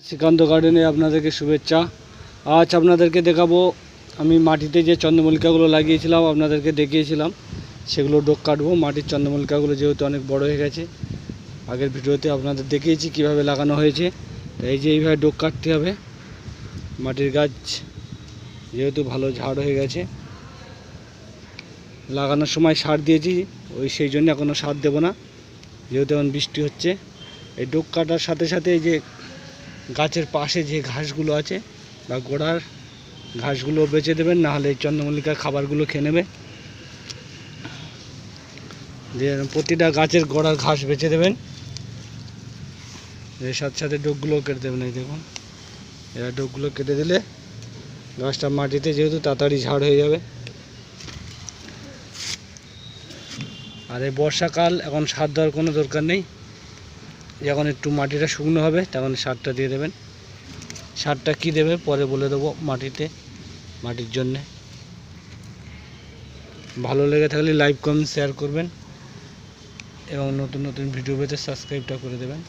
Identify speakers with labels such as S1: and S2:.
S1: শ্রীকান্ত গার্ডেনে আপনাদেরকে শুভেচ্ছা। আজ আপনাদেরকে দেখাবো আমি মাটিতে যে চন্দ্রমল্লিকাগুলো লাগিয়েছিলাম, আপনাদেরকে দেখিয়েছিলাম, সেগুলো ডোক কাটবো। মাটির চন্দ্রমল্লিকাগুলো যেহেতু অনেক বড় হয়ে গেছে, আগের ভিডিওতে আপনাদের দেখিয়েছি কিভাবে লাগানো হয়েছে। তো এই যে এইভাবে ডোক কাটতে হবে। মাটির গাছ যেহেতু ভালো ঝাড় হয়ে গেছে, লাগানোর সময় সার দিয়েছি, সেই জন্য এখনও সার দেবো না, যেহেতু এখন বৃষ্টি হচ্ছে। এই ডোক কাটার সাথে সাথে এই যে গাছের পাশে যে ঘাসগুলো আছে বা গোড়ার ঘাসগুলো বেঁচে দেবেন, নাহলে এই চন্দ্রমল্লিকার খাবারগুলো খেয়ে নেবে। যে প্রতিটা গাছের গোড়ার ঘাস বেঁচে দেবেন, এর সাথে সাথে ডোকগুলো কেটে দেবেন। এই দেখুন, এরা ডোকগুলো কেটে দিলে গাছটা মাটিতে যেহেতু তাড়াতাড়ি ঝাড় হয়ে যাবে। আর এই বর্ষাকাল, এখন সার দেওয়ার কোনো দরকার নেই। যখন একটু মাটিটা শুকনো হবে তখন সারটা দিয়ে দেবেন। সারটা কি দেবে পরে বলে দেবো মাটির জন্যে। ভালো লেগে থাকলে লাইক কমেন্ট শেয়ার করবেন এবং নতুন নতুন ভিডিও পেতে সাবস্ক্রাইবটা করে দেবেন।